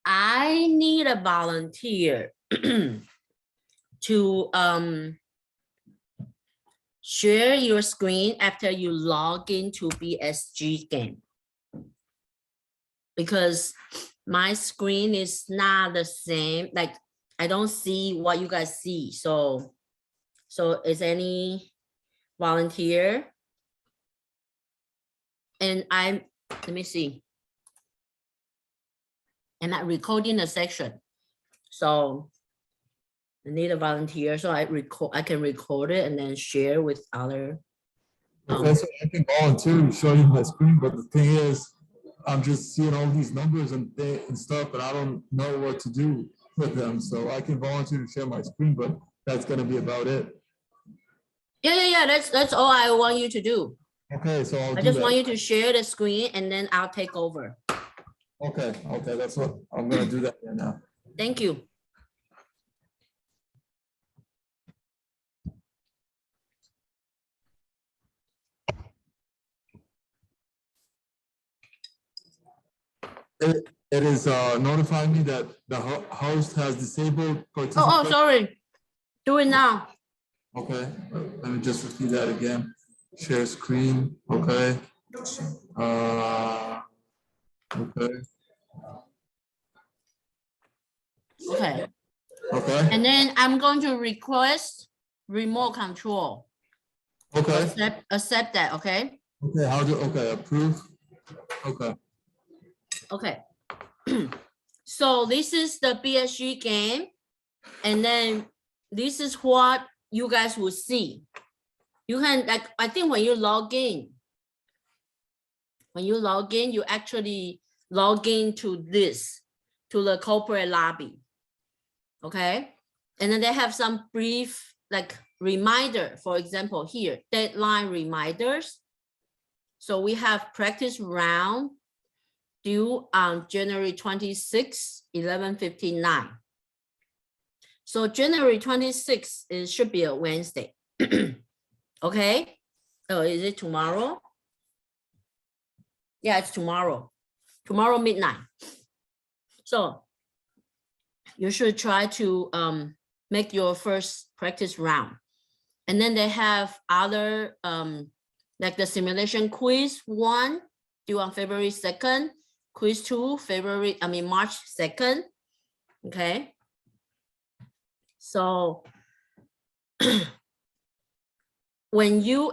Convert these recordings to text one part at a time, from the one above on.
I need a volunteer to share your screen after you log into BSG game. Because my screen is not the same. Like I don't see what you guys see. So is any volunteer? And let me see. I'm not recording a section. So I need a volunteer. So I can record it and then share with other. Okay, so I can volunteer to show you my screen, but the thing is, I'm just seeing all these numbers and stuff, but I don't know what to do with them. So I can volunteer to share my screen, but that's gonna be about it. Yeah. That's all I want you to do. Okay, so I just want you to share the screen and then I'll take over. Okay, that's what I'm gonna do that right now. Thank you. It is notifying me that the host has disabled participation. Oh, sorry. Do it now. Okay, let me just repeat that again. Share screen. Okay. Okay. Okay. And then I'm going to request remote control. Okay. Accept that. Okay. Okay. Approve. Okay. Okay. So this is the BSG game. And then this is what you guys will see. You can, like, I think when you log in, you actually log into this, to the corporate lobby. Okay. And then they have some brief, like, reminder. For example, here, deadline reminders. So we have practice round due on January 26, 11:59. So January 26 should be a Wednesday. Okay. Oh, is it tomorrow? Yeah, it's tomorrow. Tomorrow midnight. So you should try to make your first practice round. And then they have other like the simulation quiz 1 due on February 2nd, quiz 2 March 2nd. Okay. So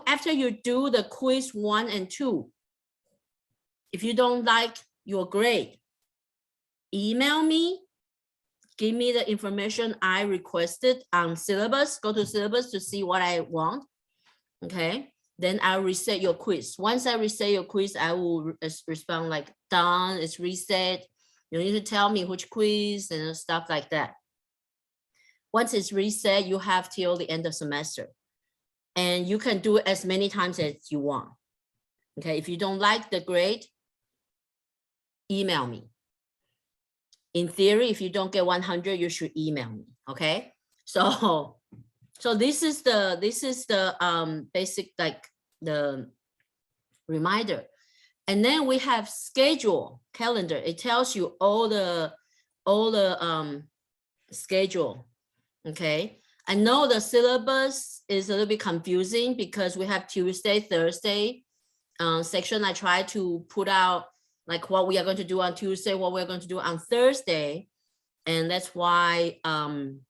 after you do the quiz 1 and 2, if you don't like your grade, email me, give me the information I requested on syllabus, go to syllabus to see what I want. Okay. Then I'll reset your quiz. Once I reset your quiz, I will respond like, done, it's reset. You need to tell me which quiz and stuff like that. Once it's reset, you have till the end of semester. And you can do it as many times as you want. Okay, if you don't like the grade, email me. In theory, if you don't get 100, you should email me. Okay, so this is the basic, like, the reminder. And then we have schedule calendar. It tells you all the schedule. Okay, I know the syllabus is a little bit confusing because we have Tuesday, Thursday section. I try to put out like what we are going to do on Tuesday, what we're going to do on Thursday. And that's why, and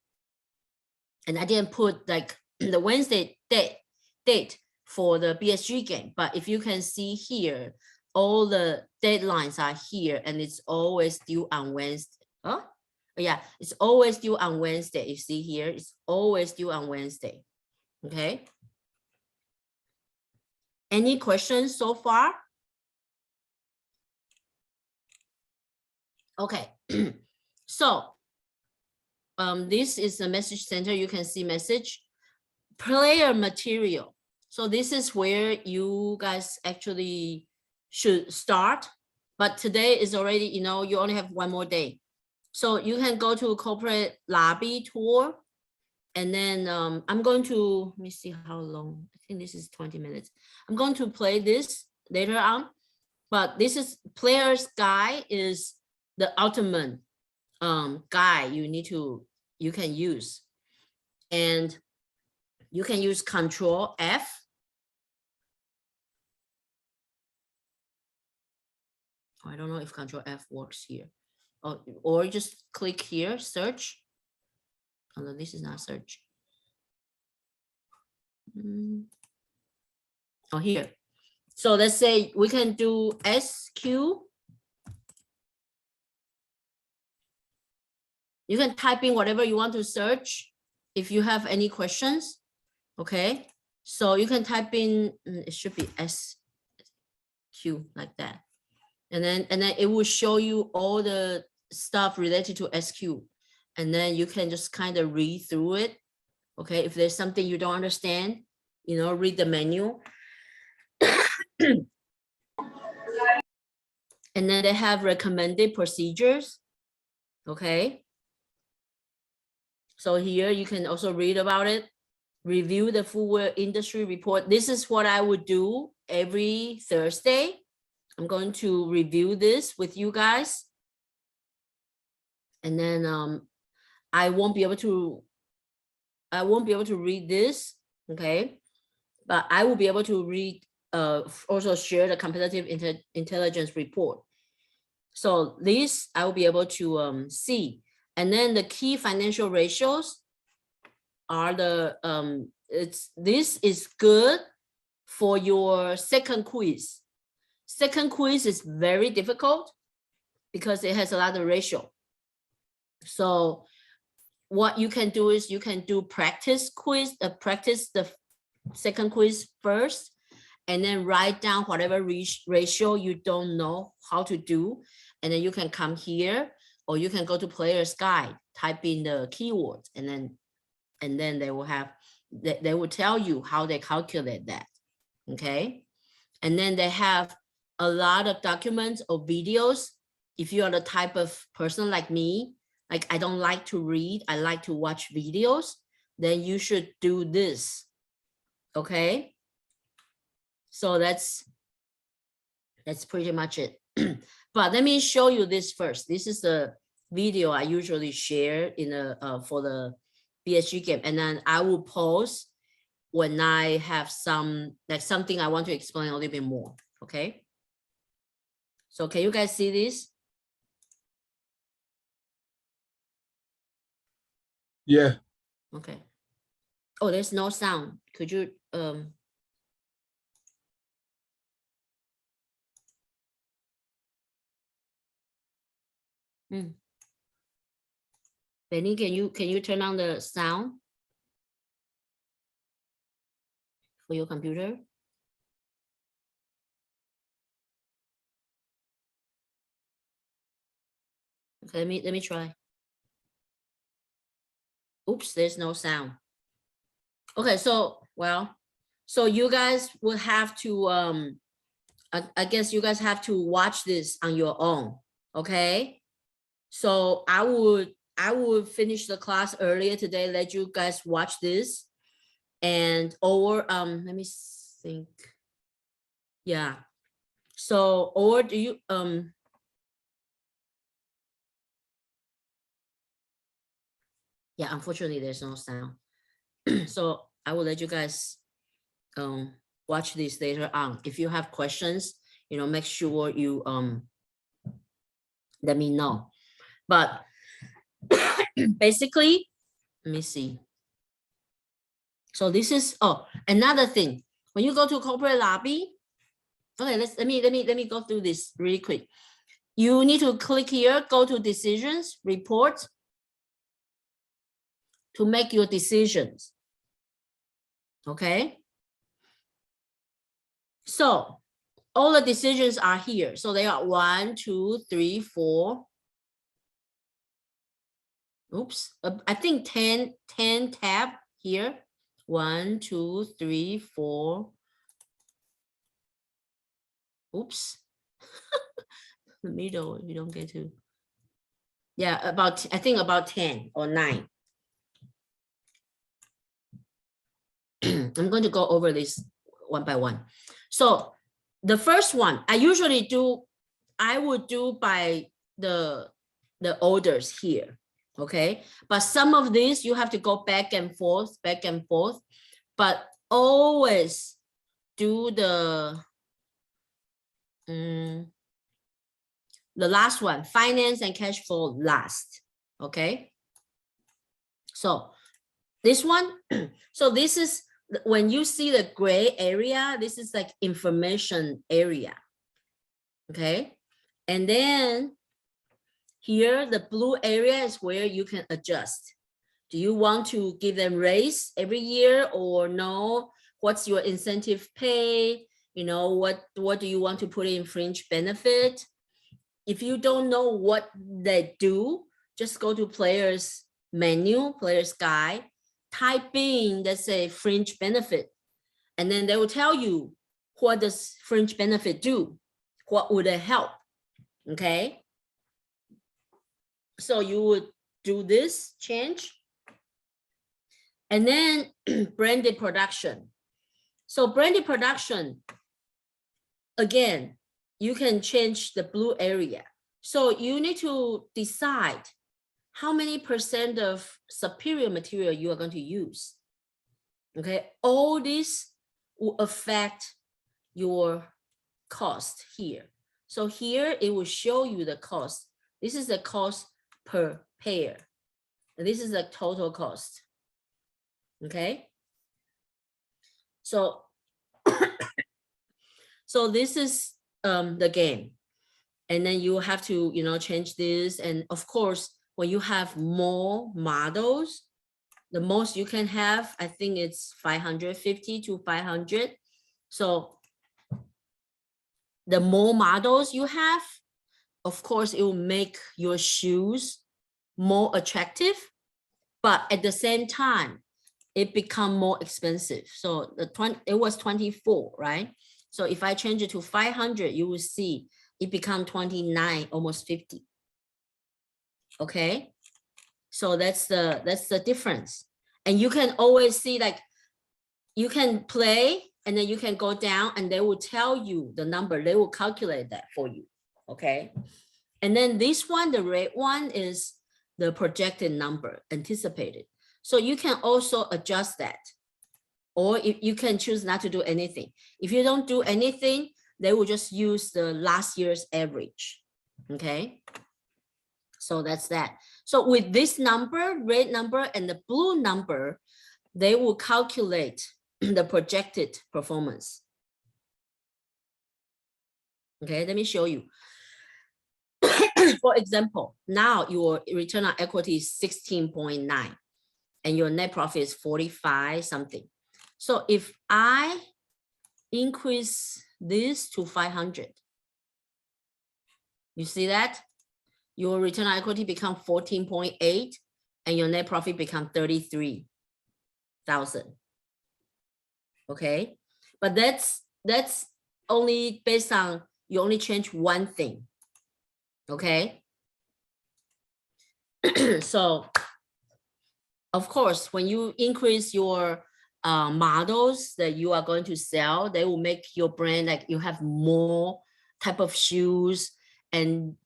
I didn't put like the Wednesday date for the BSG game. But if you can see here, all the deadlines are here and it's always due on Wednesday. Oh, yeah, it's always due on Wednesday. You see here, it's always due on Wednesday. Okay. Any questions so far? Okay. So this is the message center. You can see message, player material. So this is where you guys actually should start. But today is already, you only have one more day. So you can go to a corporate lobby tour. And then I'm going to, let me see how long. I think this is 20 minutes. I'm going to play this later on. But this is player's guide is the ultimate guide you can use. And you can use Control F. I don't know if Control F works here. Or just click here, search. Oh, no, this is not search. Oh, here. So let's say we can do SQ. You can type in whatever you want to search if you have any questions. Okay, so you can type in, it should be SQ like that. And then it will show you all the stuff related to SQ. And then you can just kind of read through it. Okay, if there's something you don't understand, you know, read the menu. And then they have recommended procedures. Okay. So here you can also read about it. Review the footwear industry report. This is what I would do every Thursday. I'm going to review this with you guys. And then I won't be able to read this, okay? But I will be able to read, also share the competitive intelligence report. So this I will be able to see. And then the key financial ratios are the, this is good for your second quiz. Second quiz is very difficult because it has a lot of ratio. So what you can do is you can do practice quiz, practice the second quiz first, and then write down whatever ratio you don't know how to do. And then you can come here, or you can go to Player's Guide, type in the keywords, and then they will have, they will tell you how they calculate that, okay? And then they have a lot of documents or videos. If you are the type of person like me, like I don't like to read, I like to watch videos, then you should do this, okay? So that's pretty much it. But let me show you this first. This is the video I usually share in a for the BSG game, and then I will post when I have some, like something I want to explain a little bit more, okay? So can you guys see this? Yeah. Okay. Oh, there's no sound. Could you Benny, can you turn on the sound for your computer? Okay, let me try. Oops, there's no sound. Okay, so well, so you guys will have to I guess you guys have to watch this on your own, okay? So I would finish the class earlier today, let you guys watch this, and or let me think. Yeah. So or do you yeah, unfortunately there's no sound. So I will let you guys watch this later on. If you have questions, you know, make sure you let me know. But basically, let me see. So this is, oh, another thing. When you go to corporate lobby, okay, let me go through this really quick. You need to click here, go to decisions, report, to make your decisions. Okay. So all the decisions are here. So they are 1, 2, 3, 4. Oops, I think 10 tab here. 1, 2, 3, 4. Oops. The middle, you don't get to. Yeah, about, I think about 10 or 9. I'm going to go over this one by one. So the first one, I would do by the the orders here, okay? But some of these you have to go back and forth, but always do the last one, finance and cash flow last, okay? So this one, so this is, when you see the gray area, this is like information area, okay? And then here, the blue area is where you can adjust. Do you want to give them raise every year or no? What's your incentive pay? You know, what do you want to put in fringe benefit? If you don't know what they do, just go to players menu, players guide, type in, let's say, fringe benefit, and then they will tell you what does fringe benefit do, what would it help, okay? So you would do this change. And then branded production. So branded production, again, you can change the blue area. So you need to decide how many % of superior material you are going to use. Okay, all this will affect your cost here. So here it will show you the cost. This is the cost per pair. And this is the total cost. Okay. So, so this is the game. And then you have to, you know, change this. And of course, when you have more models, the most you can have, I think it's 550 to 500. So the more models you have, of course, it will make your shoes more attractive, but at the same time, it become more expensive. So it was 24, right? So if I change it to 500, you will see it become 29, almost 50. Okay, so that's the difference. And you can always see, like, you can play and then you can go down and they will tell you the number. They will calculate that for you. Okay, and then this one, the red one, is the projected number, anticipated. So you can also adjust that, or if you can choose not to do anything. If you don't do anything, they will just use the last year's average. Okay, so that's that. So with this number, red number and the blue number, they will calculate the projected performance. Okay, let me show you. For example, now your return on equity is 16.9 and your net profit is 45 something. So if I increase this to 500, you see that your return on equity become 14.8 and your net profit become 33,000. Okay, but that's only based on, you only change one thing. Okay, so of course, when you increase your models that you are going to sell, they will make your brand, like, you have more type of shoes and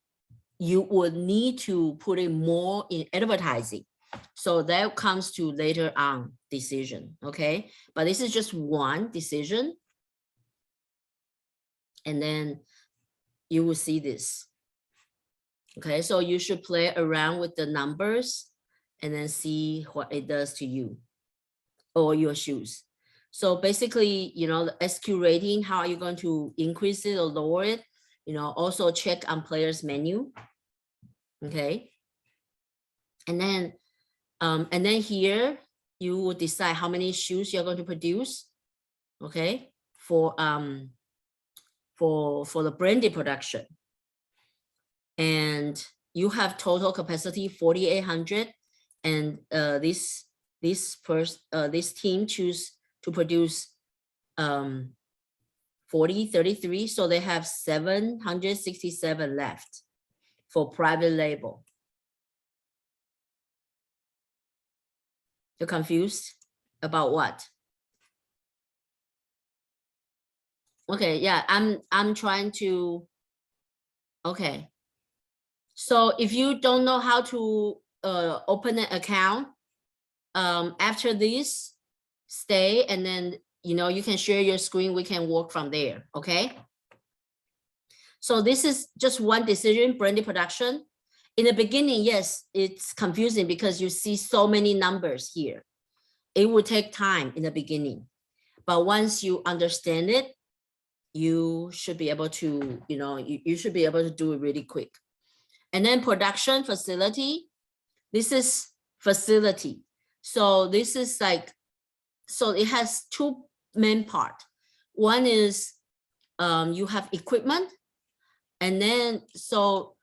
you would need to put in more in advertising. So that comes to later on decision. Okay, but this is just one decision. And then you will see this. Okay, so you should play around with the numbers and then see what it does to you or your shoes. So basically, you know, the SQ rating, how are you going to increase it or lower it? You know, also check on players menu. Okay, and then here you will decide how many shoes you're going to produce. Okay, for the branded production. And you have total capacity 4,800, and this team choose to produce 33, so they have 767 left for private label. You're confused about what? Okay, yeah, I'm trying to, okay. So if you don't know how to open an account, after this, stay, and then you can share your screen. We can work from there. Okay. So this is just one decision, branded production. In the beginning, yes, it's confusing because you see so many numbers here. It will take time in the beginning, but once you understand it, you should be able to, you should be able to do it really quick. And then production facility, this is facility. So this is like, so it has two main parts. One is you have equipment, and then so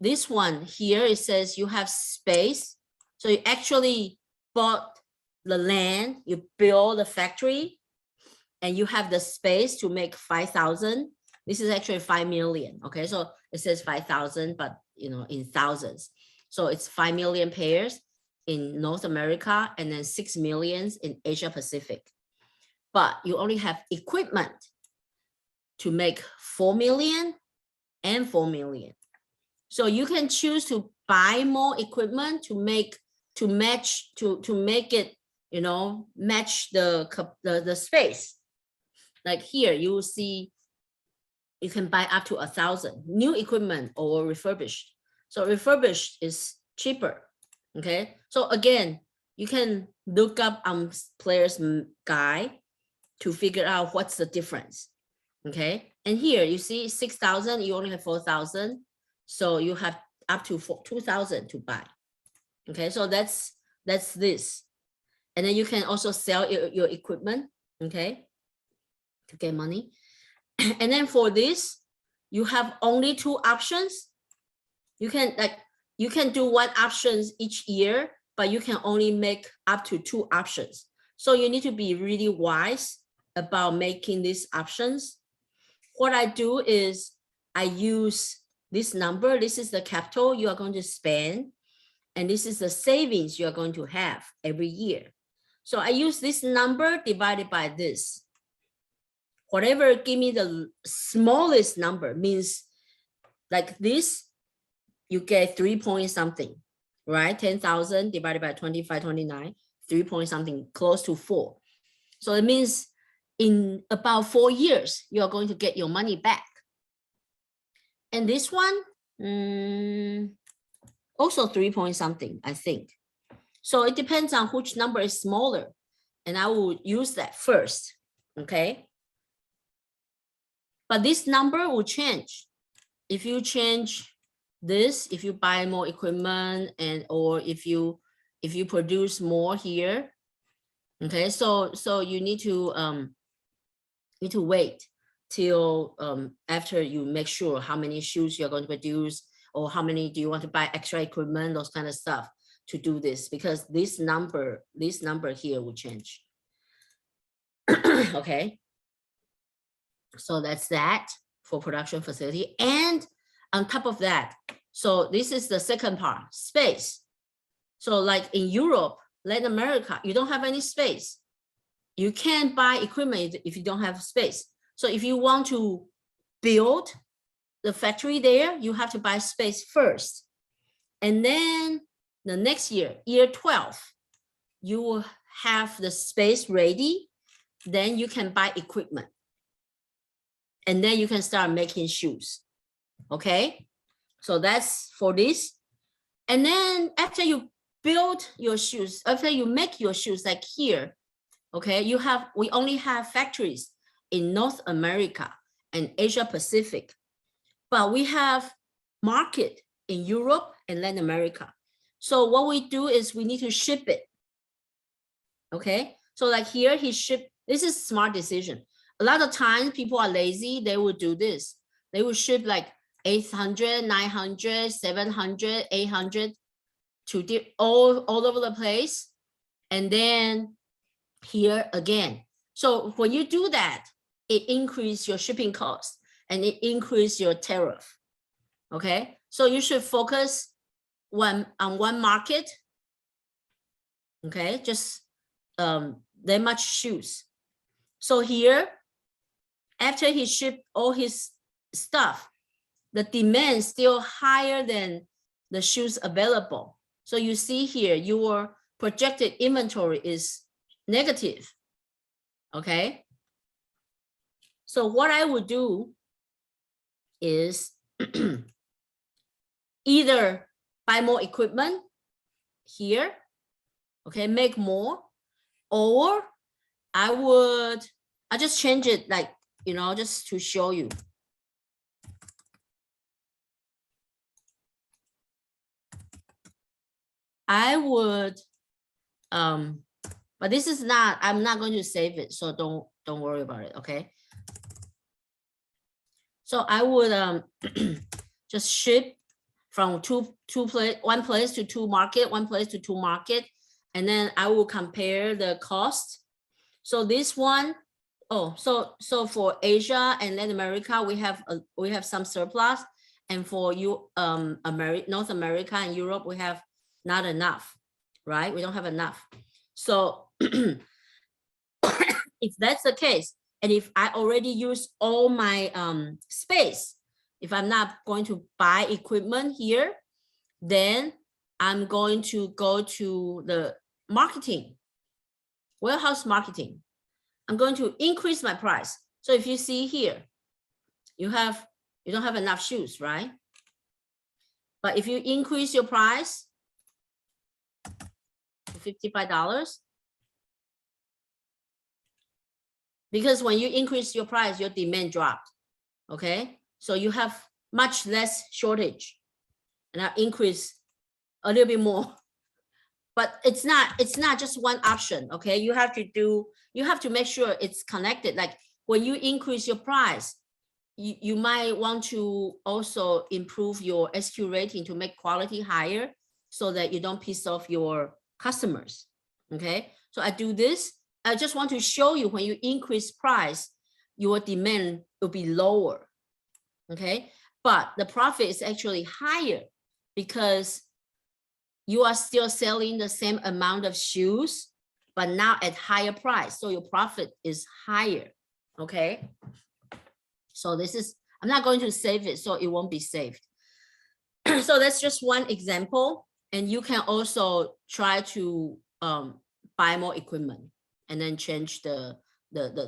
this one here, it says you have space. So you actually bought the land, you build the factory, and you have the space to make 5,000. This is actually 5 million. Okay, so it says 5,000, but in thousands. So it's 5 million pairs in North America, and then 6 millions in Asia Pacific. But you only have equipment to make 4 million and 4 million. So you can choose to buy more equipment to make it, match the space. Like here, you will see you can buy up to 1,000 new equipment or refurbished. So refurbished is cheaper. Okay. So again, you can look up player's guide to figure out what's the difference. Okay. And here you see 6,000, you only have 4,000. So you have up to 2,000 to buy. Okay. So that's this. And then you can also sell your equipment. Okay. To get money. And then for this, you have only 2 options. You can do 1 options each year, but you can only make up to 2 options. So you need to be really wise about making these options. What I do is I use this number. This is the capital you are going to spend, and this is the savings you are going to have every year. So I use this number divided by this. Whatever give me the smallest number means like this, you get 3 point something, right? 10,000 divided by 25, 29, 3 point something, close to 4. So it means in about 4 years, you are going to get your money back. And this one, also 3 point something, I think. So it depends on which number is smaller, and I will use that first, okay? But this number will change. If you change this, if you buy more equipment, or if you produce more here, okay, so you need to wait till after you make sure how many shoes you're going to produce, or how many do you want to buy extra equipment, those kind of stuff to do this, because this number here will change. Okay, so that's that for production facility. And on top of that, so this is the second part, space. So like in Europe, Latin America, you don't have any space. You can't buy equipment if you don't have space. So if you want to build the factory there, you have to buy space first. And then the next year, year 12, you will have the space ready. Then you can buy equipment. And then you can start making shoes. Okay, so that's for this. And then after you build your shoes, after you make your shoes, like here, okay, we only have factories in North America and Asia Pacific, but we have market in Europe and Latin America. So what we do is we need to ship it. Okay, so like here he shipped, this is a smart decision. A lot of times people are lazy, they will do this. They will ship like 800, 900, 700, 800 to all over the place. And then here again. So when you do that, it increases your shipping cost and it increases your tariff. Okay, so you should focus on one market. Okay, just that much shoes. So here, after he shipped all his stuff, the demand is still higher than the shoes available. So you see here, your projected inventory is negative. Okay. So what I would do is either buy more equipment here, okay, make more, or I just change it, like, you know, just to show you. I would, but this is not, I'm not going to save it, so don't worry about it, okay? So I would just ship from one place to two market, one place to two market, and then I will compare the cost. So this one, oh, so for Asia and Latin America, we have some surplus, and for North America and Europe, we have not enough, right? We don't have enough. So if that's the case, and if I already use all my space, if I'm not going to buy equipment here, then I'm going to go to the marketing, warehouse marketing. I'm going to increase my price. So if you see here, you don't have enough shoes, right? But if you increase your price to $55, because when you increase your price, your demand dropped. Okay, so you have much less shortage, and I increase a little bit more. But it's not just one option. Okay, you have to make sure it's connected. Like when you increase your price, you might want to also improve your SQ rating to make quality higher, so that you don't piss off your customers. Okay, so I do this. I just want to show you, when you increase price, your demand will be lower. Okay, but the profit is actually higher because you are still selling the same amount of shoes, but now at higher price. So your profit is higher. Okay, so this is, I'm not going to save it, so it won't be saved. So that's just one example. And you can also try to buy more equipment and then change the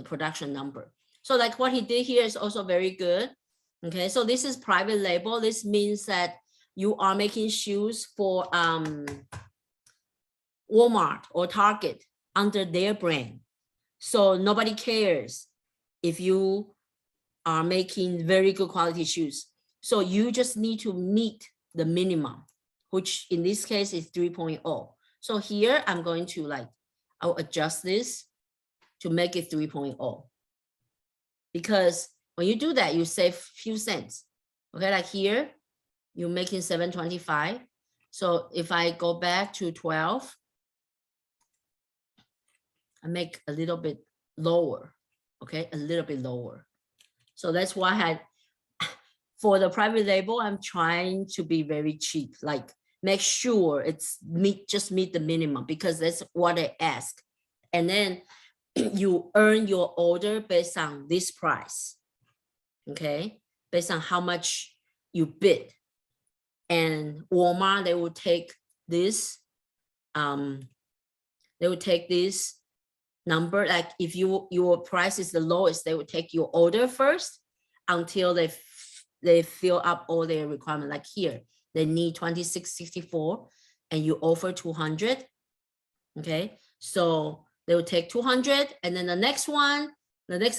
production number. So like what he did here is also very good. Okay, so this is private label. This means that you are making shoes for Walmart or Target under their brand. So nobody cares if you are making very good quality shoes. So you just need to meet the minimum, which in this case is 3.0. So here I'm going to I'll adjust this to make it 3.0. Because when you do that, you save few cents. Okay, like here, you're making $7.25. So if I go back to 12, I make a little bit lower. Okay, a little bit lower. So that's why for the private label, I'm trying to be very cheap, like make sure it's just meet the minimum, because that's what I ask. And then you earn your order based on this price. Okay, based on how much you bid. And Walmart, they will take this, number. Like if your price is the lowest, they will take your order first until they fill up all their requirements. Like here, they need 26.64 and you offer 200. Okay, so they will take 200, and then the next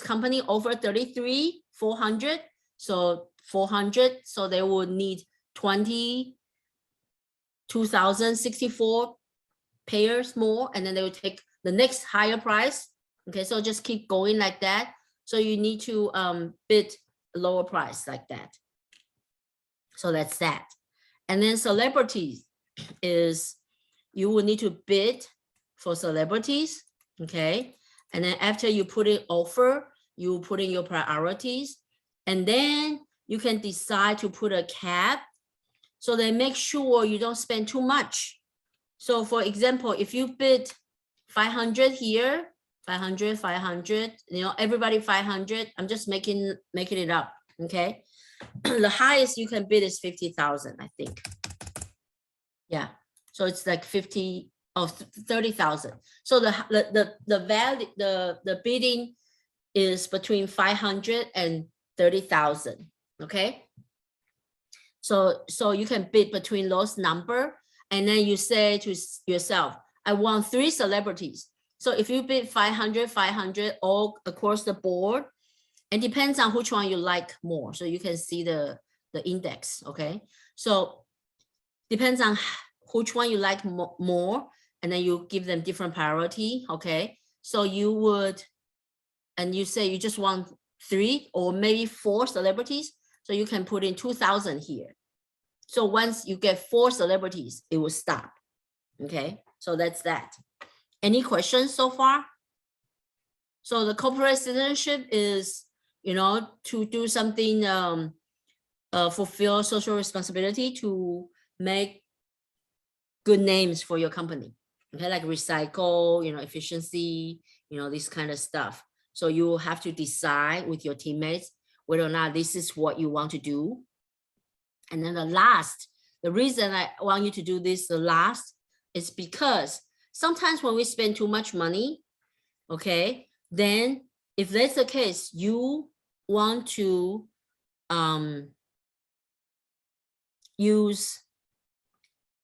company offer 33,400. So 400, so they will need 22,064 pairs more, and then they will take the next higher price. Okay, so just keep going like that. So you need to bid a lower price like that. So that's that. And then celebrities is, you will need to bid for celebrities. Okay, and then after you put in offer, you put in your priorities, and then you can decide to put a cap, so they make sure you don't spend too much. So for example, if you bid 500 here, 500, you know, everybody 500, I'm just making it up. Okay, the highest you can bid is 50,000, I think. Yeah. So it's like 50 of 30,000. So the value, the bidding is between 500 and 30,000. Okay. So you can bid between those number, and then you say to yourself, I want 3 celebrities. So if you bid 500, 500 all across the board, it depends on which one you like more. So you can see the index. Okay. So depends on which one you like more, and then you give them different priority. Okay. So you would, and you say you just want 3 or maybe 4 celebrities. So you can put in 2,000 here. So once you get 4 celebrities, it will stop. Okay. So that's that. Any questions so far? So the corporate citizenship is, you know, to do something, fulfill social responsibility to make good names for your company. Okay, like recycle, you know, efficiency, you know, this kind of stuff. So you have to decide with your teammates whether or not this is what you want to do. And then the reason I want you to do this the last is because sometimes when we spend too much money, okay, then if that's the case, you want to use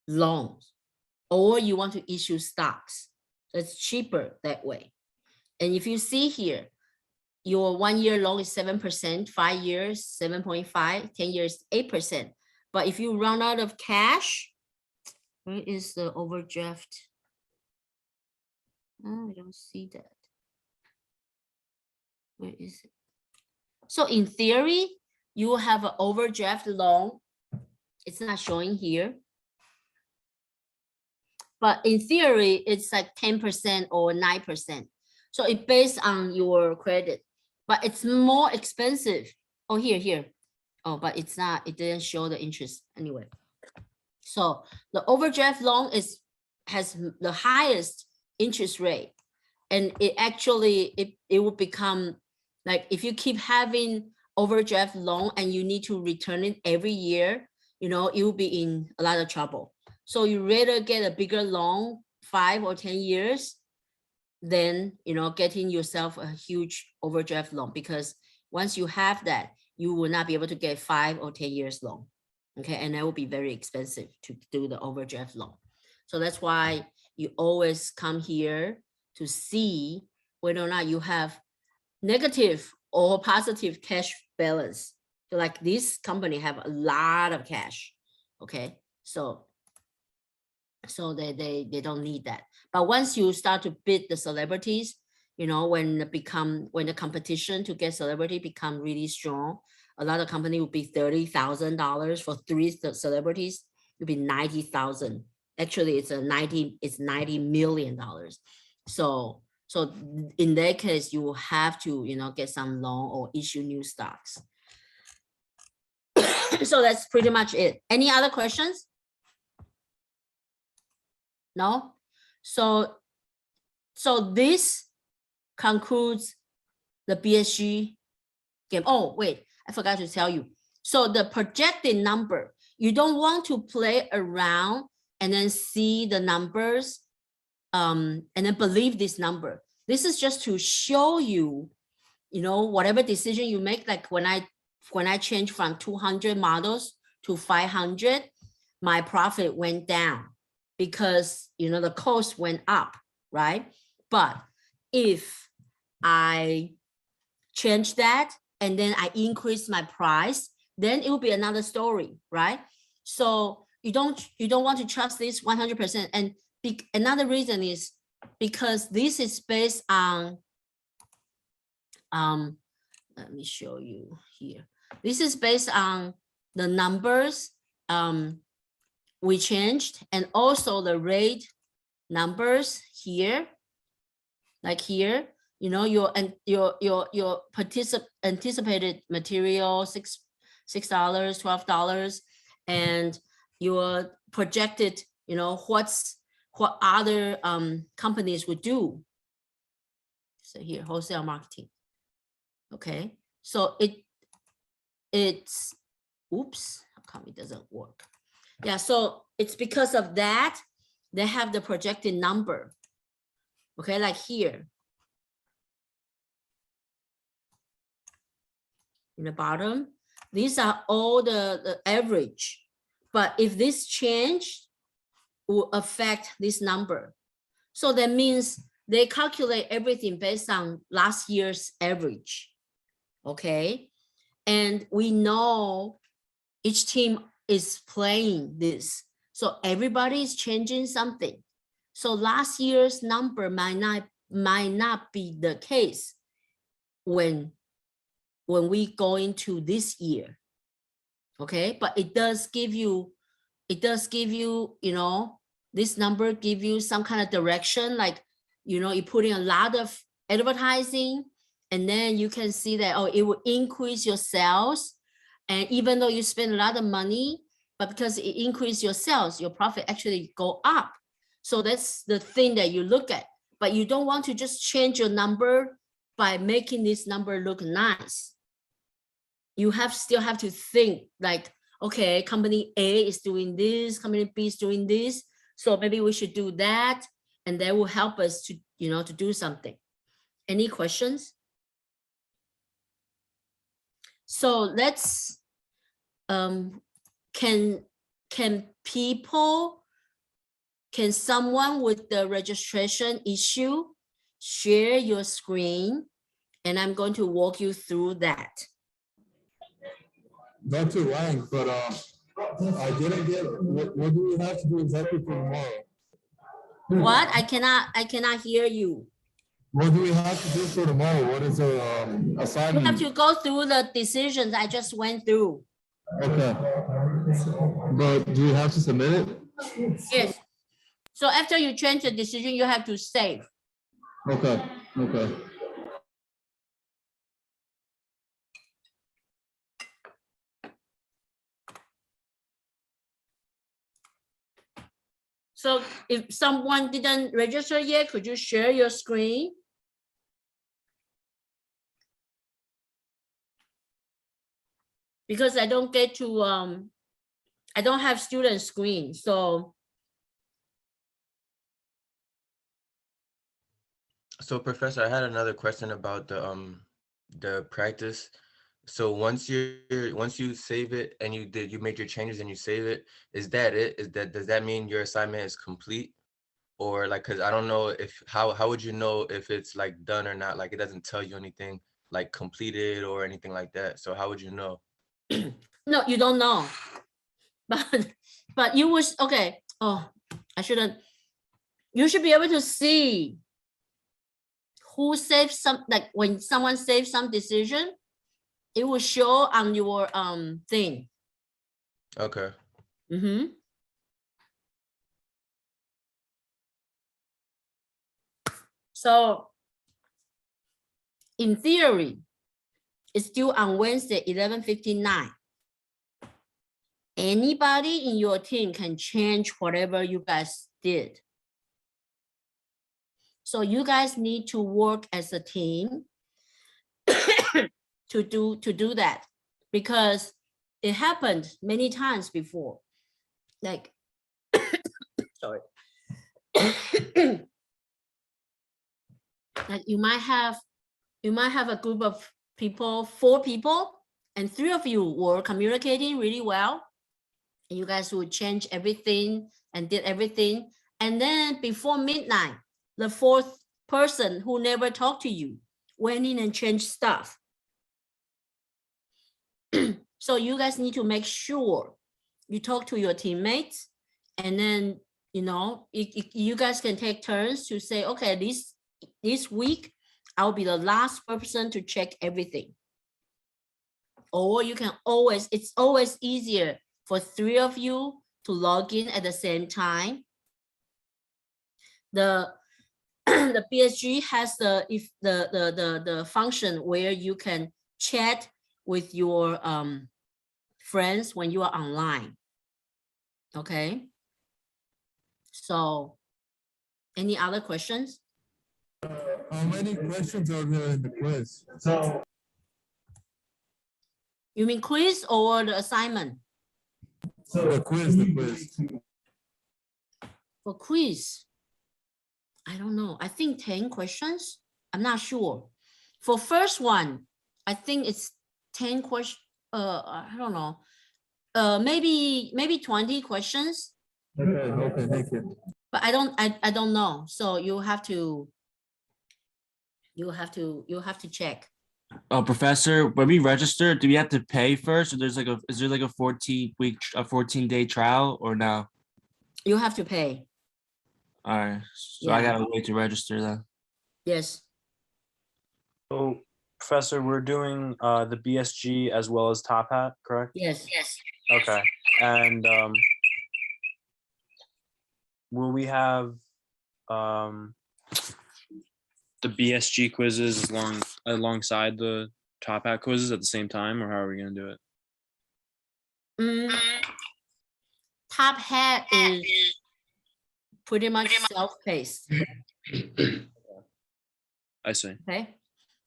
loans, or you want to issue stocks. So it's cheaper that way. And if you see here, your 1 year loan is 7%, 5 years, 7.5, 10 years, 8%. But if you run out of cash, where is the overdraft? Oh, I don't see that. Where is it? So in theory, you will have an overdraft loan. It's not showing here. But in theory, it's like 10% or 9%. So it's based on your credit, but it's more expensive. Oh, here. Oh, but it's not, it didn't show the interest anyway. So the overdraft loan has the highest interest rate. And it actually, it will become like, if you keep having overdraft loan and you need to return it every year, you know, you will be in a lot of trouble. So you rather get a bigger loan, 5 or 10 years, than, you know, getting yourself a huge overdraft loan, because once you have that, you will not be able to get 5 or 10 years loan. Okay. And that will be very expensive to do the overdraft loan. So that's why you always come here to see whether or not you have negative or positive cash balance. So like this company have a lot of cash. Okay. So they don't need that. But once you start to bid the celebrities, you know, when the competition to get celebrity become really strong, a lot of company will be $30,000 for 3 celebrities. It'll be 90,000. Actually, it's $90 million. So in that case, you will have to, you know, get some loan or issue new stocks. So that's pretty much it. Any other questions? No? So this concludes the BSG game. Oh, wait, I forgot to tell you. So the projected number, you don't want to play around and then see the numbers and then believe this number. This is just to show you, you know, whatever decision you make, like when I changed from 200 models to 500, my profit went down because, you know, the cost went up, right? But if I change that and then I increase my price, then it will be another story, right? So you don't want to trust this 100%. And another reason is because this is based on, let me show you here. This is based on the numbers we changed, and also the rate numbers here, like here, you know, your anticipated material, $6, $12, and your projected, you know, what other companies would do. So here, wholesale marketing. Okay, so it's oops, how come it doesn't work? Yeah, so it's because of that, they have the projected number. Okay, like here. In the bottom, these are all the average. But if this change will affect this number. So that means they calculate everything based on last year's average. Okay. And we know each team is playing this. So everybody is changing something. So last year's number might not be the case when we go into this year. Okay, but it does give you, you know, this number give you some kind of direction, like, you know, you put in a lot of advertising and then you can see that, oh, it will increase your sales. And even though you spend a lot of money, but because it increase your sales, your profit actually go up. So that's the thing that you look at, but you don't want to just change your number by making this number look nice. You still have to think like, okay, company A is doing this, company B is doing this. So maybe we should do that. And that will help us to, you know, to do something. Any questions? So let's, can someone with the registration issue share your screen? And I'm going to walk you through that. Dr. Wang, but I didn't get, what do we have to do exactly for tomorrow? What? I cannot hear you. What do we have to do for tomorrow? What is the You assignment? have to go through the decisions I just went through. Okay. But do you have to submit it? Yes. So after you change the decision, you have to save. Okay, okay. So if someone didn't register yet, could you share your screen? Because I don't get to, I don't have student screen, so. So Professor, I had another question about the practice. So once you save it and you made your changes and you save it, is that it? Does that mean your assignment is complete? Or like, cause I don't know if how would you know if it's like done or not? Like it doesn't tell you anything like completed or anything like that. So how would you know? No, you don't know. But you was okay. Oh, I shouldn't. You should be able to see who saved some, like when someone saves some decision, it will show on your thing. Okay. Mm-hmm. So in theory, it's due on Wednesday, 11:59. Anybody in your team can change whatever you guys did. So you guys need to work as a team to do that, because it happened many times before. Like, sorry. Like you might have a group of people, 4 people, and 3 of you were communicating really well. And you guys would change everything and did everything. And then before midnight, the 4th person who never talked to you went in and changed stuff. So you guys need to make sure you talk to your teammates, and then, you know, you guys can take turns to say, okay, this week, I'll be the last person to check everything. Or you can always, it's always easier for 3 of you to log in at the same time. The the BSG has the function where you can chat with your friends when you are online. Okay. So any other questions? How many questions are there in the quiz? So You mean quiz or the assignment? The quiz. For quiz, I don't know. I think 10 questions. I'm not sure. For first one, I think it's 10 questions. I don't know. Maybe 20 questions, Okay, thank you. but I don't know. So you have to check. Oh, Professor, when we register, do we have to pay first, or is there like a 14-day trial, or no? You have to pay. All right, so I Yeah. gotta wait to register then. Yes. So, Professor, we're doing the BSG as well as Top Hat, correct? Yes. Okay. And will we have the BSG quizzes alongside the Top Hat quizzes at the same time, or how are we going to do it? Top Hat is pretty much self-paced. I see. Okay.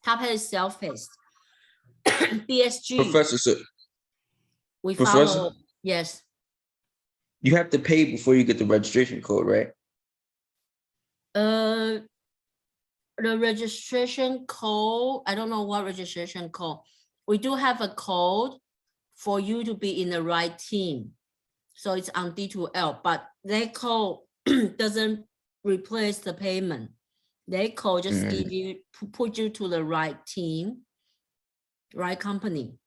Top Hat is self-paced. BSG, Professor, so we Professor? follow. Yes. you have to pay before you get the registration code, right? The registration code, I don't know what registration code. We do have a code for you to be in the right team. So it's on D2L, but that code doesn't replace the payment. That code just give you, put you to the right team, right company,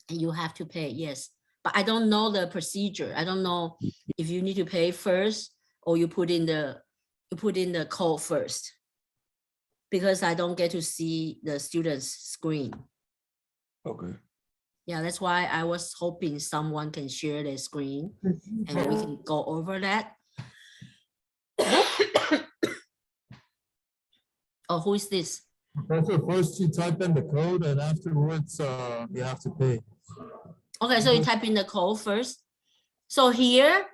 and you have to pay, yes. But I don't know the procedure. I don't know if you need to pay first or you put in the code first, because I don't get to see the student's screen. Okay. Yeah, that's why I was hoping someone can share their screen and we can go over that. Oh, who is this? Professor, first you type in the code and afterwards, you have to pay. Okay, so you type in the code first. So here,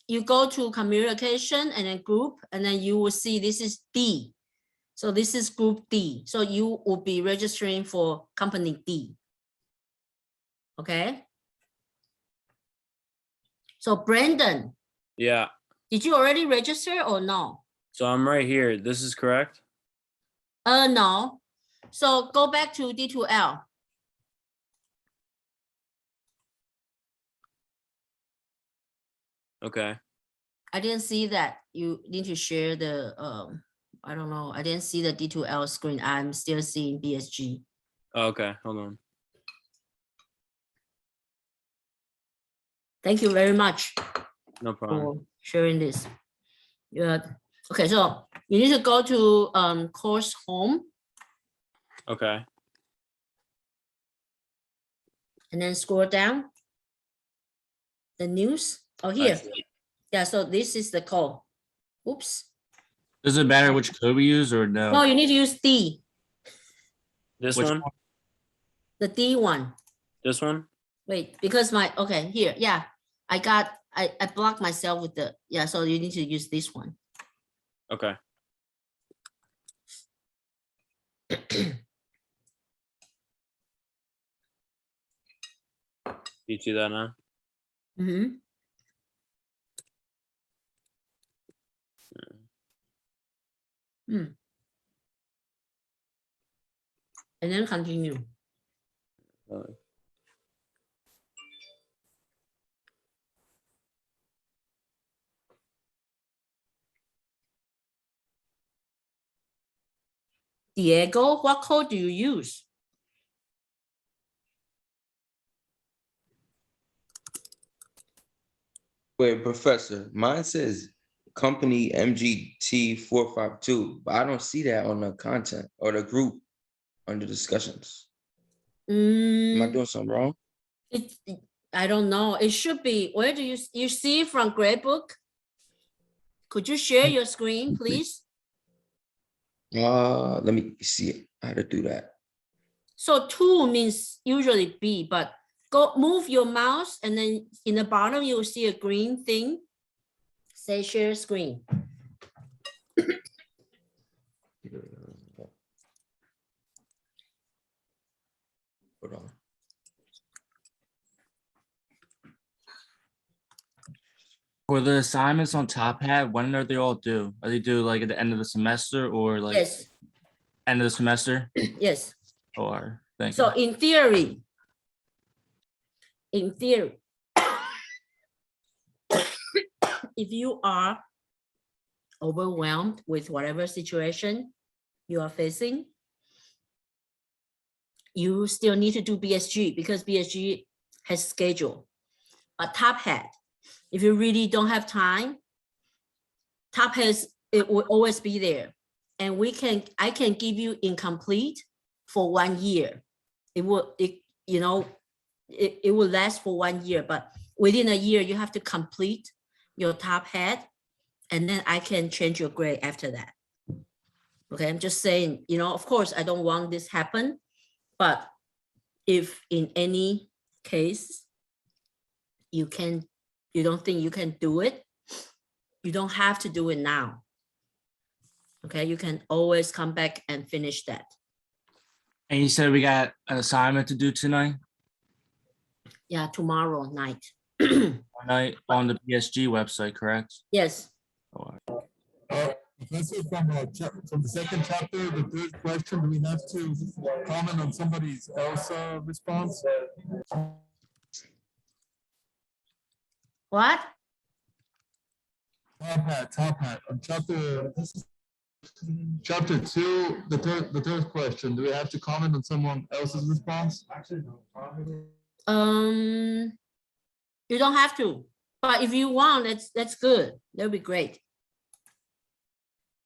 you go to communication and then group, and then you will see this is D. So this is group D. So you will be registering for company D. Okay. So Brandon, Yeah. did you already register or no? So I'm right here. This is correct? No. So go back to D2L. Okay. I didn't see that. You need to share the, I don't know. I didn't see the D2L screen. I'm still seeing BSG. Oh, okay. Hold on. Thank you very much No problem. for sharing this. Yeah. Okay, so you need to go to course home Okay. and then scroll down. The news. Oh, here. see. Yeah, so this is the code. Oops. Does it matter which code we use or No, no? you need to use D, This Which one? the D one. This one? Wait, because okay, here, yeah. I blocked myself with the, yeah, so you need to use this one. Okay. You see that now? Mm-hmm. And then continue. Diego, what code do you use? Wait, Professor, mine says company MGT 452, but I don't see that on the content or the group under discussions. Am I doing something wrong? I don't know. It should be. Where do you see from Gradebook? Could you share your screen, please? Let me see how to do that. So 2 means usually B, but go move your mouse and then in the bottom you will see a green thing. Say share screen. Hold on. For the assignments on Top Hat, when are they all due? Are they due like at the end of the semester or like Yes, end of the semester? yes. Or thank So you. in theory, if you are overwhelmed with whatever situation you are facing, you still need to do BSG because BSG has schedule. But Top Hat, if you really don't have time, Top Hat, it will always be there. And I can give you incomplete for 1 year. It will last for 1 year, but within a year, you have to complete your Top Hat, and then I can change your grade after that. Okay, I'm just saying, of course, I don't want this happen, but if in any case you don't think you can do it, you don't have to do it now. Okay, you can always come back and finish that. And you said we got an assignment to do tonight Yeah, tomorrow night. on the BSG website, correct? Yes. Professor, from the second chapter, the third question, do we have to comment on somebody else's response? What? Top hat. On chapter 2, the third question, do we have to comment on someone else's response? You don't have to, but if you want, that's good. That'll be great.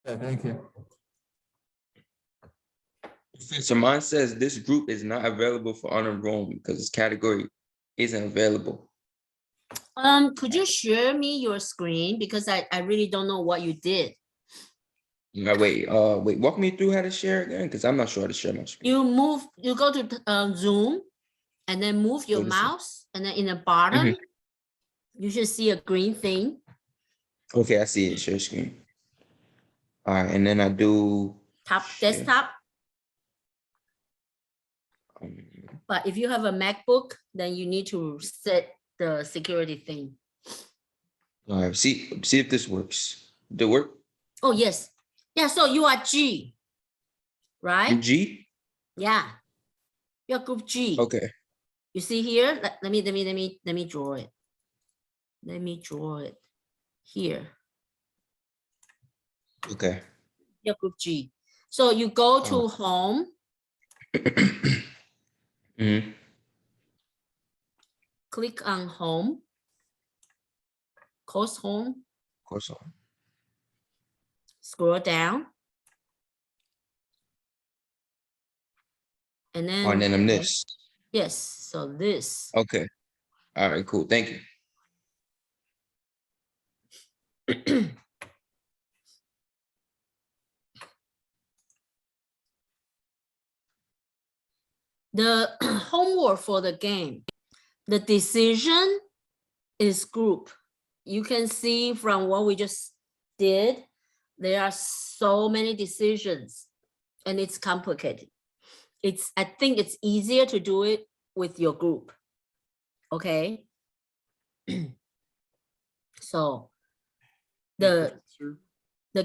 Yeah, thank you. So mine says this group is not available for unenrolled because this category isn't available. Could you share me your screen because I really don't know what you did. Wait, walk me through how to share again because I'm not sure how to share my screen. You go to Zoom and then move your this is- mouse, and then in the bottom, you should see a green thing. Okay, I see it. Share screen. All right, and then I do Top share. desktop. But if you have a MacBook, then you need to set the security thing. All right, see if this works. Did it work? Oh, yes. Yeah, so you are G, right? G? Yeah. You're group G. Okay. You see here? Let me draw it. Let me draw it here. Okay. You're group G. So you go to home. Click on home. Course home. Course. Scroll down. And then, And then I'm this. yes, so this. Okay. All right, cool. Thank you. The homework for the game, the decision is group. You can see from what we just did, there are so many decisions and it's complicated. I think it's easier to do it with your group. Okay. So the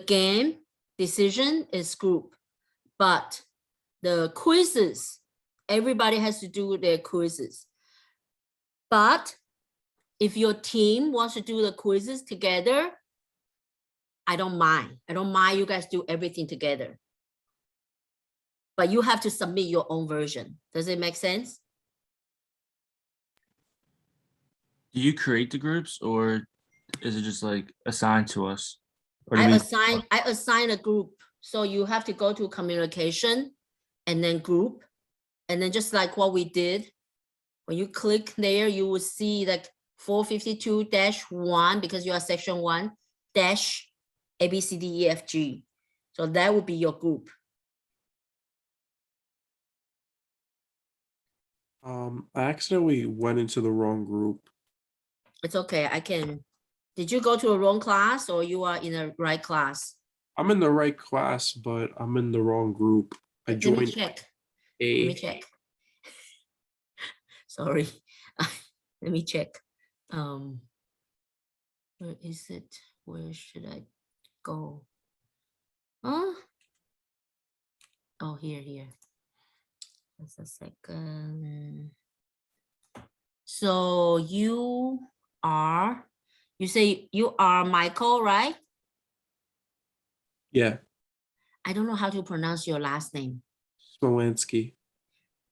game decision is group, but the quizzes, everybody has to do their quizzes. But if your team wants to do the quizzes together, I don't mind. I don't mind you guys do everything together. But you have to submit your own version. Does it make sense? Do you create the groups or is it just like assigned to us? Or do I we- assign a group. So you have to go to communication and then group. And then just like what we did, when you click there, you will see like 452-1 because you are section 1 dash ABCDEFG. So that would be your group. I accidentally went into the wrong group. It's okay. Did you go to a wrong class or you are in a right class? I'm in the right class, but I'm in the wrong group. I Let me joined check. A. Let me check. Sorry. Let me check. Where is it? Where should I go? Huh? Oh, here. Just a second. So you say you are Michael, right? Yeah, I don't know how to pronounce your last name. Smolansky.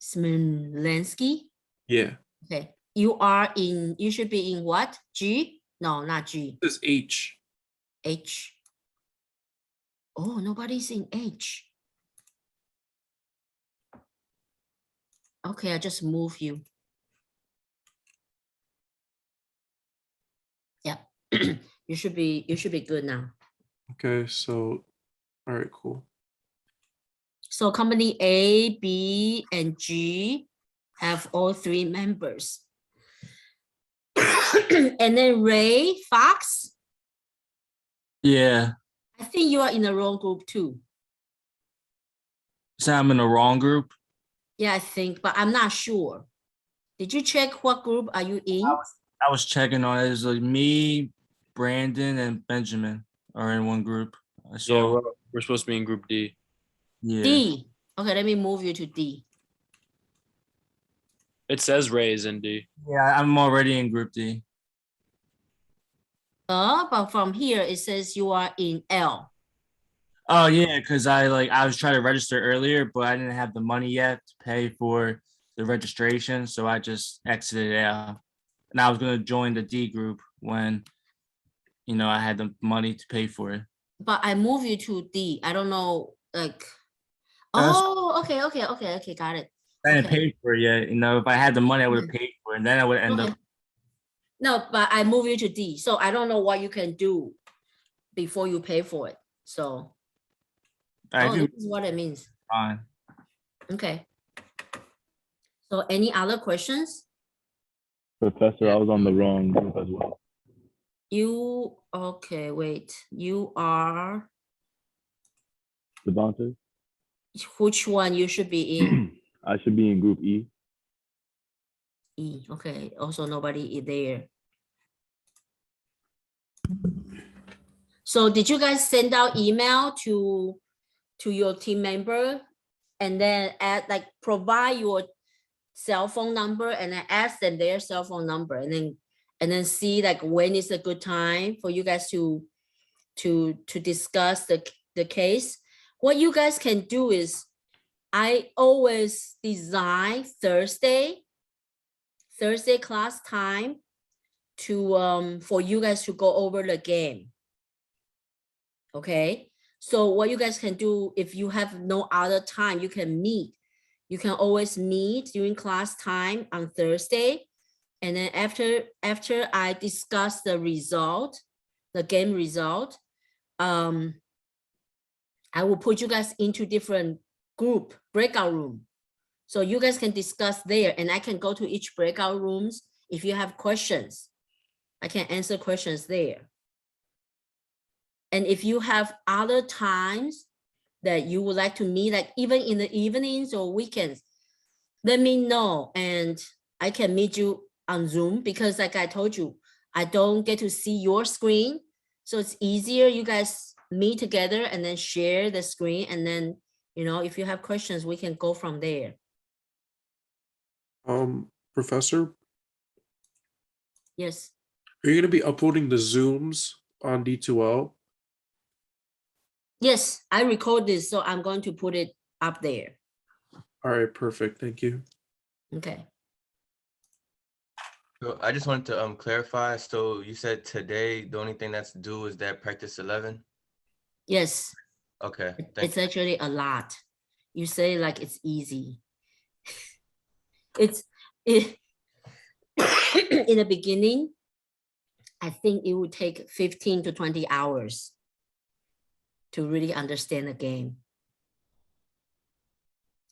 Smolensky? Yeah, Okay. You should be in what? G? No, not G. this is H. H. Oh, nobody's in H. Okay, I just move you. Yep. you should be good now. Okay, so all right, cool. So company A, B, and G have all 3 members. And then Ray, Fox, Yeah. I think you are in the wrong group too. So I'm in the wrong group. Yeah, I think, but I'm not sure. Did you check what group are you in? I was checking on it. It's like me, Brandon, and Benjamin are in one group. I Yeah, saw. we're supposed to be in group D. Yeah. D. Okay, let me move you to D. It says Ray's in D. Yeah, I'm already in group D. But from here it says you are in L. Oh yeah, because I was trying to register earlier, but I didn't have the money yet to pay for the registration, so I just exited out. And I was gonna join the D group when I had the money to pay for it. But I move you to D. I don't know, like. That's- Oh, okay, got it. I didn't Okay. pay for it yet. If I had the money, I would have paid for it, and then I would end Okay. up. No, but I move you to D. So I don't know what you can do before you pay for it. So, I oh, think this is what it means. fine. Okay. So any other questions? Professor, I was on the wrong group as well. Okay, wait. You are, Devontae? which one you should be in? I should be in group E. E. Okay, also nobody is there. So did you guys send out email to your team member and then provide your cell phone number and then ask them their cell phone number and then see when is a good time for you guys to discuss the case? What you guys can do is I always design Thursday class time to for you guys to go over the game. Okay, so what you guys can do if you have no other time, you can meet. You can always meet during class time on Thursday. And then after I discuss the result, the game result, I will put you guys into different breakout room. So you guys can discuss there and I can go to each breakout rooms. If you have questions, I can answer questions there. And if you have other times that you would like to meet, even in the evenings or weekends, let me know and I can meet you on Zoom because like I told you, I don't get to see your screen. So it's easier you guys meet together and then share the screen. And then, if you have questions, we can go from there. Professor, Yes. are you going to be uploading the Zooms on D2L? Yes, I record this, so I'm going to put it up there. All right, perfect. Thank you. Okay. So I just wanted to clarify. So you said today the only thing that's due is that practice 11. Yes. Okay. It's actually a lot. You say it's easy. In the beginning, I think it would take 15 to 20 hours to really understand the game.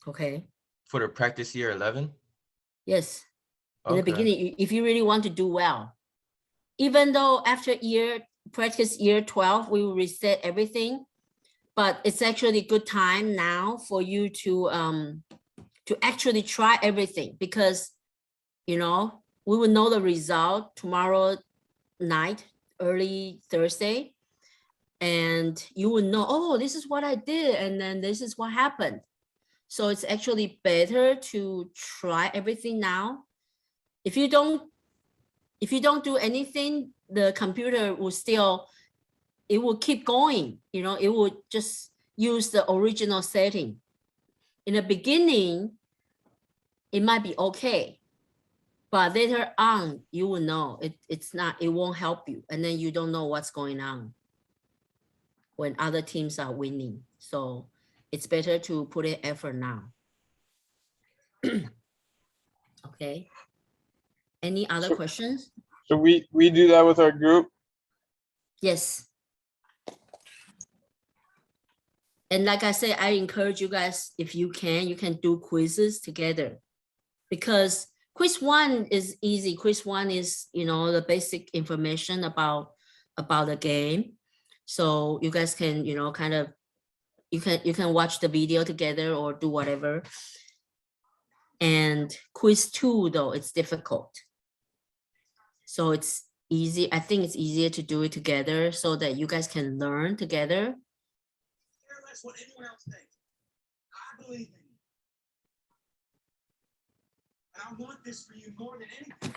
Okay. For the practice year 11. Yes. In the Okay. beginning, if you really want to do well, even though after practice year 12, we will reset everything, but it's actually a good time now for you to actually try everything because, we will know the result tomorrow night early Thursday, and you will know, oh, this is what I did, and then this is what happened. So it's actually better to try everything now. If you don't do anything, the computer will still, it will keep going, you know, it will just use the original setting. In the beginning, it might be okay, but later on, you will know it won't help you. And then you don't know what's going on when other teams are winning. So it's better to put in effort now. Okay. Any other questions? So we do that with our group. Yes. And like I said, I encourage you guys, if you can do quizzes together, because quiz 1 is easy. Quiz 1 is, you know, the basic information about the game. So you guys can, you know, kind of, you can watch the video together or do whatever. And quiz 2 though, it's difficult. So it's easy. I think it's easier to do it together so that you guys can learn together. What anyone else thinks. I believe in you. And I want this for you more than anything.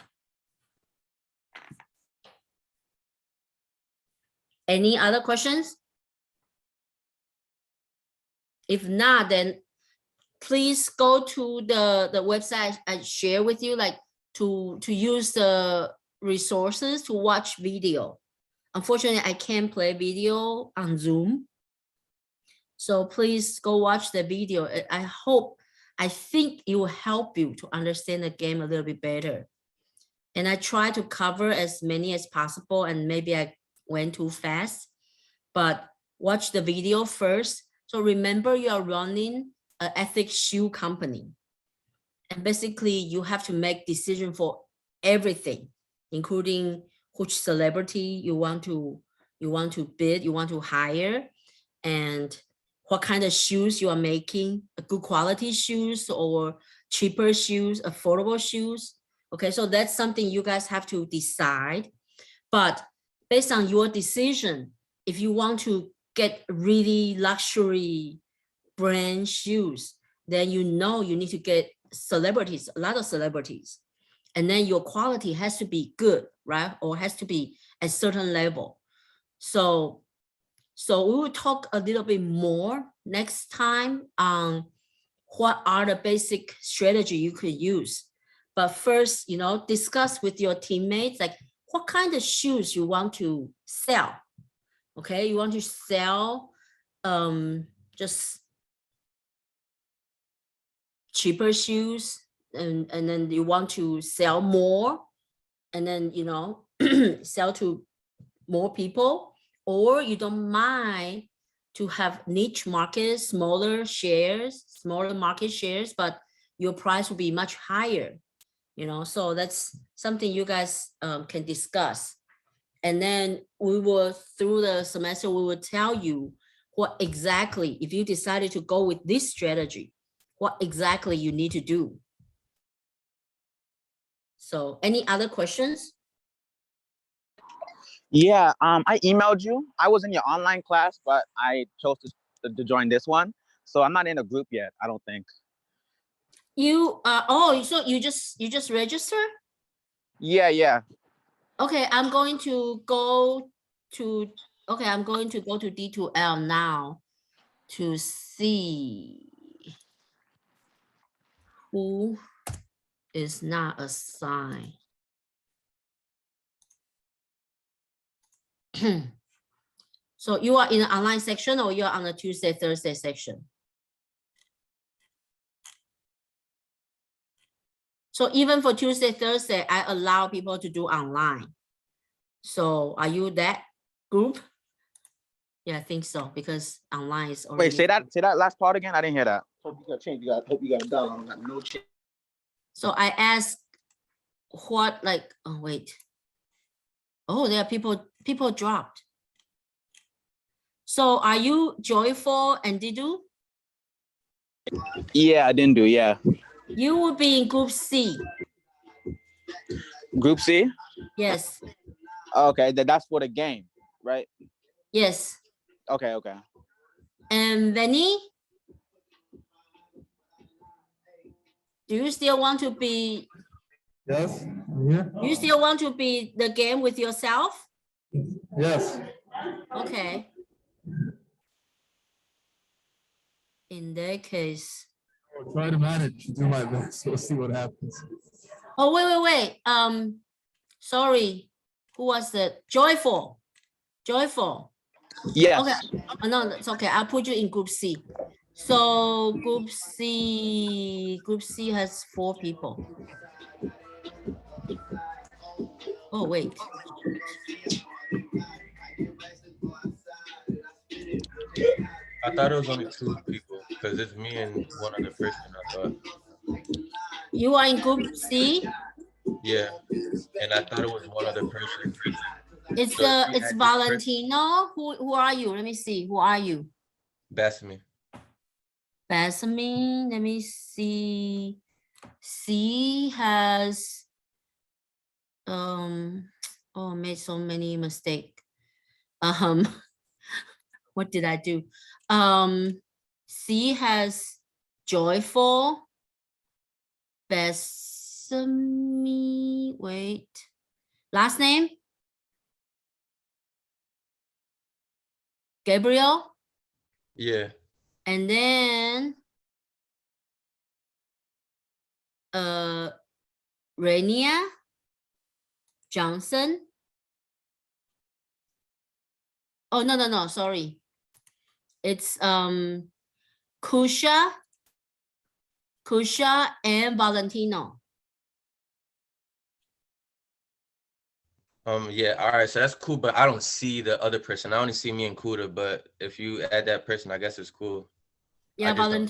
Any other questions? If not, then please go to the website I share with you, like to use the resources to watch video. Unfortunately, I can't play video on Zoom. So please go watch the video. I think it will help you to understand the game a little bit better. And I try to cover as many as possible, and maybe I went too fast, but watch the video first. So remember, you are running an ethics shoe company. And basically you have to make decision for everything, including which celebrity you want to bid, you want to hire, and what kind of shoes you are making, a good quality shoes or cheaper shoes, affordable shoes. Okay, so that's something you guys have to decide. But based on your decision, if you want to get really luxury brand shoes, then you know you need to get celebrities, a lot of celebrities. And then your quality has to be good, right? Or has to be at certain level. So we will talk a little bit more next time on what are the basic strategy you could use. But first, you know, discuss with your teammates, like what kind of shoes you want to sell. Okay, you want to sell just cheaper shoes, and then you want to sell more, and then, you know, sell to more people, or you don't mind to have niche markets, smaller market shares, but your price will be much higher, you know. So that's something you guys can discuss. And then we will, through the semester, we will tell you what exactly, if you decided to go with this strategy, what exactly you need to do. So any other questions? Yeah, I emailed you. I was in your online class, but I chose to join this one. So I'm not in a group yet, I don't think. You so you just register? Yeah. Okay, I'm going to go to D2L now to see who is not assigned. So you are in the online section, or you're on the Tuesday, Thursday section? So even for Tuesday, Thursday, I allow people to do online. So are you that group? Yeah, I think so, because online is already. Wait, say that last part again. I didn't hear that. Hope you got change. Hope you got it down. Got no change. So I asked what, like, oh wait. Oh, there are people dropped. So are you Joyful and Didu? Yeah, I didn't do. Yeah. You will be in group C. Group C. Yes. Okay, that's for the game, right? Yes. Okay, okay. And Benny, do you still want to be? Yes, I'm here. Do you still want to be the game with yourself? Yes. Okay. In that case. I'll try to manage, do my best. We'll see what happens. Oh, wait. Sorry. Who was the Joyful? Joyful. Yes. Okay. Oh, no, it's okay. I'll put you in group C. So group C has 4 people. Oh, wait. I thought it was only 2 people because it's me and one other person. I thought. You are in group C? Yeah, and I thought it was one other person. It's So if you it's add this person- Valentino. Who are you? Let me see. Who are you? That's me. Basmin. Let me see. C has oh, made so many mistakes. What did I do? C has Joyful. Basmi. Wait. Last name? Gabriel. Yeah. And then Rainier Johnson. Oh, no, sorry. It's Kusha and Valentino. Yeah, all right, so that's cool, but I don't see the other person. I only see me and Kuda, but if you add that person, I guess it's cool. Yeah, I just don't-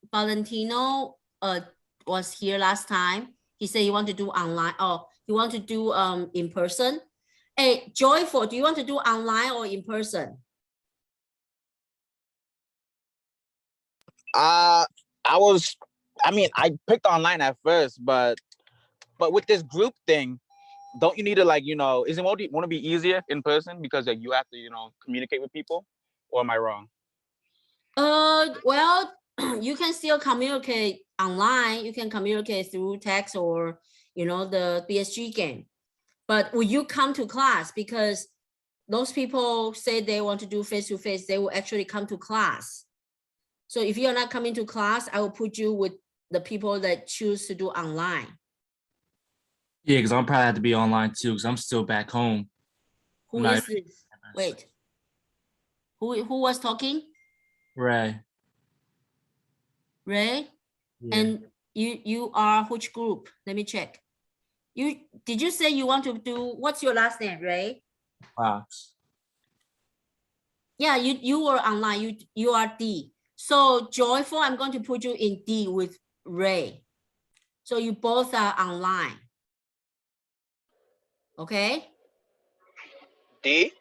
Valentino was here last time. He said he want to do online. Oh, he want to do in person. Hey, Joyful, do you want to do online or in person? I picked online at first, but with this group thing, don't you need to, like, isn't want to be easier in person because, like, you have to, communicate with people? Or am I wrong? Well, you can still communicate online. You can communicate through text or, the BSG game. But will you come to class? Because those people say they want to do face-to-face, they will actually come to class. So if you're not coming to class, I will put you with the people that choose to do online. Yeah, because I'm probably have to be online too, because I'm still back home. Who is this? Wait. Who was talking? Ray. Ray? Yeah. And you are which group? Let me check. Did you say you want to do, what's your last name, Ray? Fox. Yeah, you were online. You are D. So Joyful, I'm going to put you in D with Ray. So you both are online. Okay? D?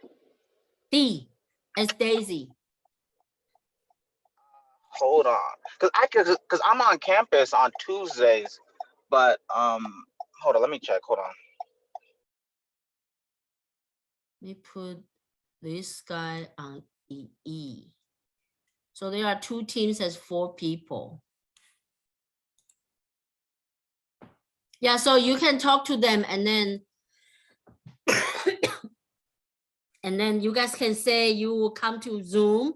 D as Daisy. Hold on. Because I'm on campus on Tuesdays, but hold on, let me check. Hold on. Let me put this guy on EE. So there are 2 teams as 4 people. Yeah, so you can talk to them and then you guys can say you will come to Zoom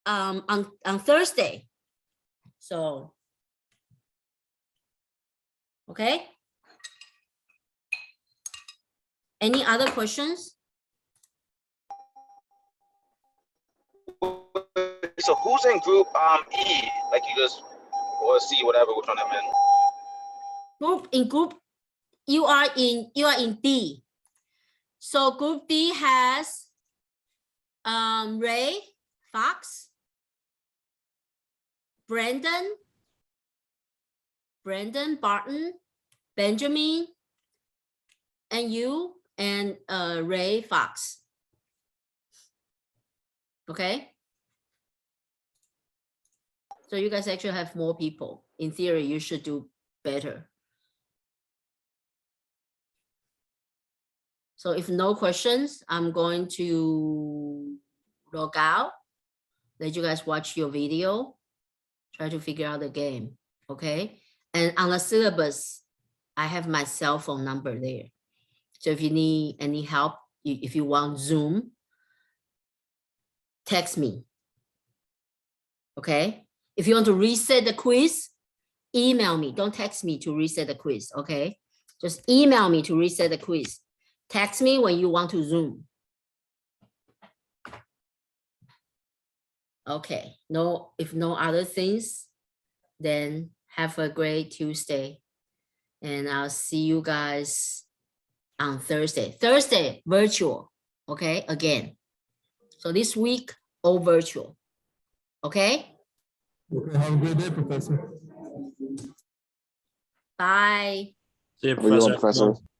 on Thursday. So, okay. Any other questions? So who's in group E? Like, you just, or C, whatever, which one I'm in. Group, you are in D. So group D has Ray, Fox, Brandon, Barton, Benjamin, and you, and Ray, Fox. Okay. So you guys actually have more people. In theory, you should do better. So if no questions, I'm going to log out. Let you guys watch your video. Try to figure out the game, okay? And on the syllabus, I have my cell phone number there. So if you need any help, if you want Zoom, text me, okay? If you want to reset the quiz, email me. Don't text me to reset the quiz, okay? Just email me to reset the quiz. Text me when you want to Zoom. Okay, if no other things, then have a great Tuesday. And I'll see you guys on Thursday. Thursday, virtual, okay, again. So this week, all virtual, okay? Okay, have a great day, Professor. Bye. See you, Have a good one, Professor. Professor.